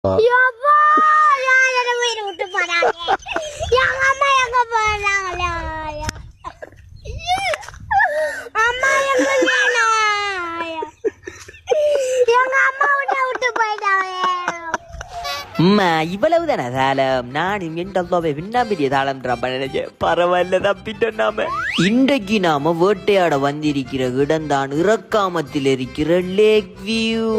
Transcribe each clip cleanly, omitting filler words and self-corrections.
யப்பா, யாரை வீடு விட்டு போறாங்க? எங்க அம்மா எங்க போறாங்களா? அம்மா எங்க வேணா? எங்க அம்மா விட்டு போயிட்டாங்க. அம்மா இவ்வளவுதானே தாளம்? நான் என்டல்லாவே விண்ணா பெரிய தாளம் நினைச்சேன். பரவாயில்ல தப்பிட்டோம் நாம. இன்றைக்கு நாம வேட்டையாட வந்திருக்கிற இடம்தான் இறக்காமத்தில் இருக்கிற லேக் வியூ.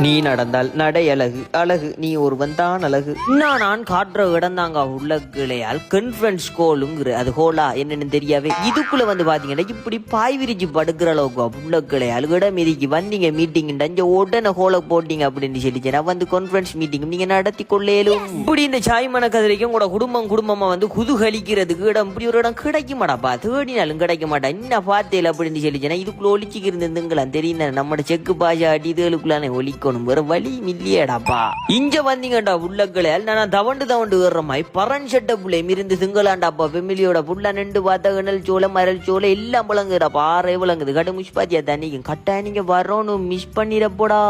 நீ நடந்தால் நடை அழகு அழகு, நீ ஒருவன் தான் அழகு. நான் காட்டுற இடம் தாங்க உள்ள கிளையால் கான்ஃபரன்ஸ் கோலுங்கிற அது ஹோலா என்னன்னு தெரியாவே. இதுக்குள்ள வந்து பாத்தீங்கன்னா இப்படி பாய் விரிச்சு படுக்கிற அளவுக்கு உள்ள கிளையால் இடம் இதுக்கு வந்தீங்க மீட்டிங் உடனே ஹோலை போட்டீங்க அப்படின்னு சொல்லிச்சு. நான் வந்து கான்ஃபரன்ஸ் மீட்டிங் நீங்க நடத்தி கொள்ளேலும் இப்படி இந்த சாய்மன கதிரைக்கும் கூட குடும்பமா வந்து குதுகலிக்கிறதுக்கு இடம் இப்படி ஒரு இடம் கிடைக்க மாட்டாப்பா. தேடினாலும் கிடைக்க மாட்டா. என்ன பார்த்தேன் அப்படின்னு சொல்லிச்சேன்னா இதுக்குள்ள ஒலிச்சிக்கு இருந்துங்களாம் தெரியும். நம்ம செக்கு பாஜா அடி இதுகளுக்குள்ளானே ஒலிக்கணும், வேற வழி இல்லையடாப்பா. இங்க வந்தீங்கடா உள்ளக்களையால் நான் தவண்டு வர்ற மாதிரி பரன் சட்ட புள்ளை மிருந்து திங்களாண்டாப்பா. ஃபெமிலியோட புள்ள நின்று பார்த்த கணல் சோளம் மரல் சோளம் எல்லாம் விளங்குதுடாப்பா. ஆறே விளங்குது. கடை மிஸ் பாத்தியா தண்ணிக்கும் கட்டா நீங்க வரணும், மிஸ் பண்ணிடப்போடா.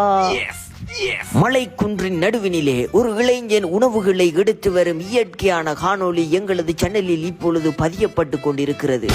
மலை குன்றின் நடுவினிலே ஒரு இளைஞன் உணவுகளை எடுத்து வரும் இயற்கையான காணொளி எங்களது சேனலில் இப்பொழுது பதியப்பட்டு கொண்டிருக்கிறது.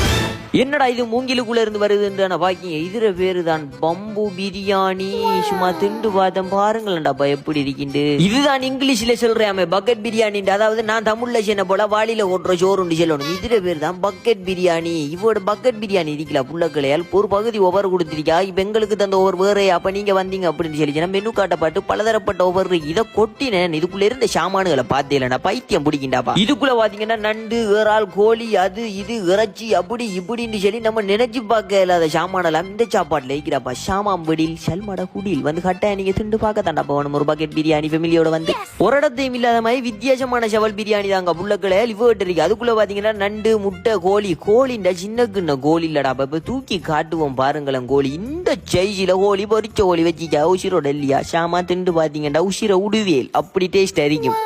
என்னடா இது மூங்கிலுக்குள்ள இருந்து வருதுன்ற பாக்கிங்க. இதுல பேரு தான் பம்பு பிரியாணி. சும்மா திண்டு வாதம் பாருங்களேன்டாப்பா எப்படி இருக்கிண்டு. இதுதான் இங்கிலீஷ்ல சொல்றேன் பக்கெட் பிரியாணி. அதாவது நான் தமிழ்ல சொன்ன போல வாளியில ஓட்டுற சோறுண்டு சொல்லணும். இதுல பேர் தான் பக்கெட் பிரியாணி. இவோட பக்கெட் பிரியாணி இருக்கல புள்ளக்களையால் ஒரு பகுதி ஒவ்வொரு கொடுத்திருக்கா. இப்ப எங்களுக்கு தந்த ஒவ்வொரு வேற. அப்ப நீங்க வந்தீங்க அப்படின்னு சொல்லி மெனு காட்டப்பட்டு பலதரப்பட்ட ஒவ்வொரு இதை கொட்டினேன். இதுக்குள்ள இருந்த சாமானுகளை பார்த்தேன் பைத்தியம் பிடிக்கிண்டாப்பா. இதுக்குள்ள பாத்தீங்கன்னா நண்டு இறால் கோழி அது இது இறைச்சி அப்படி இப்படின்னு சொல்லி நம்ம நினைச்சு பார்க்க இல்லாத சாமானெல்லாம் இந்த சாப்பாட்டுல இருக்கிறப்பா. சாமாம்படியில் சல்மட குடியில் வந்து கட்ட நீங்க திண்டு பார்க்க தாண்டாப்பா வேணும். ஒரு பக்கெட் பிரியாணி ஃபெமிலியோட வந்து ஒரு இடத்தையும் இல்லாத மாதிரி வித்தியாசமான சவல் பிரியாணி தாங்க புள்ளக்களை இவ்விட்டு இருக்கு. அதுக்குள்ள பாத்தீங்கன்னா நண்டு முட்டை கோழிண்ட சின்ன கிண்ண கோழி இல்லடாப்பா. இப்ப தூக்கி காட்டுவோம் பாருங்களேன். கோழி இந்த சைஸ்ல கோழி பொரிச்ச கோழி வச்சிக்கா உசிரோட இல்லையா சாமா திண்டு பாத்தீங்கன்னா உசிர உடுவியல் அப்படி டேஸ்ட் அரிக்கும்.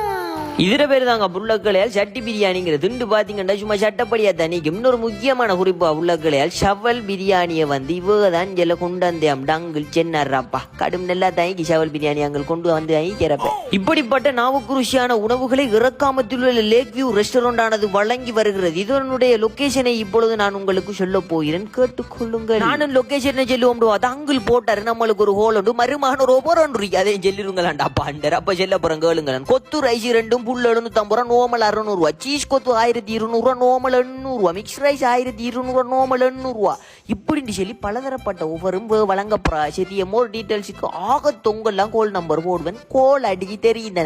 இதுல பேரு தாங்க புள்ளக்களையால் சட்டி பிரியாணிங்கிற திண்டு பாத்தீங்கன்னா சும்மா சட்டப்படியா தனிக்கும். இன்னொரு முக்கியமான குறிப்பா புள்ளக்களையால் ஷவல் பிரியாணியை வந்து இவதான் ஜெல்ல கொண்டு வந்தே அங்கிள் சென்னார்ப்பா. கடும் நல்லா தயங்கி ஷவல் பிரியாணி அங்கிள் கொண்டு வந்து ஐக்கிறப்ப இப்படிப்பட்ட நாவுக்கு ருசியான உணவுகளை இறக்காமத்தில் உள்ள லேக் வியூ ரெஸ்டாரண்ட் ஆனது வழங்கி வருகிறது. இதனுடைய லொகேஷனை இப்பொழுது நான் உங்களுக்கு சொல்ல போகிறேன், கேட்டுக்கொள்ளுங்கள். நானும் லொகேஷனை சொல்லுவோம். அது அங்கிள் போட்டாரு நம்மளுக்கு ஒரு ஹோல் உண்டு மருமான ரோபோ ஒன்று அதையும் சொல்லிருங்களாண்டாப்பா. அப்ப செல்ல போறேன் கேளுங்களேன். கொத்து ரைஸ் 2 புல் 750 ரூபா, நோமல் 600 ரூபா, சீஸ் கொத்து 1200 ரூபா, நோமல் 800 ரூபா, மிக்ஸ் ரைஸ் 1200 ரூபா, நோமல் 800 ரூபா இப்படின்னு சொல்லி பலதரப்பட்ட ஒவ்வொரும் வழங்கப்போறா. சரி மோர் டீட்டெயில்ஸுக்கு ஆக தொங்கெல்லாம் கோல் நம்பர் போடுவேன். கோல் அடிக்கி தெரியும்.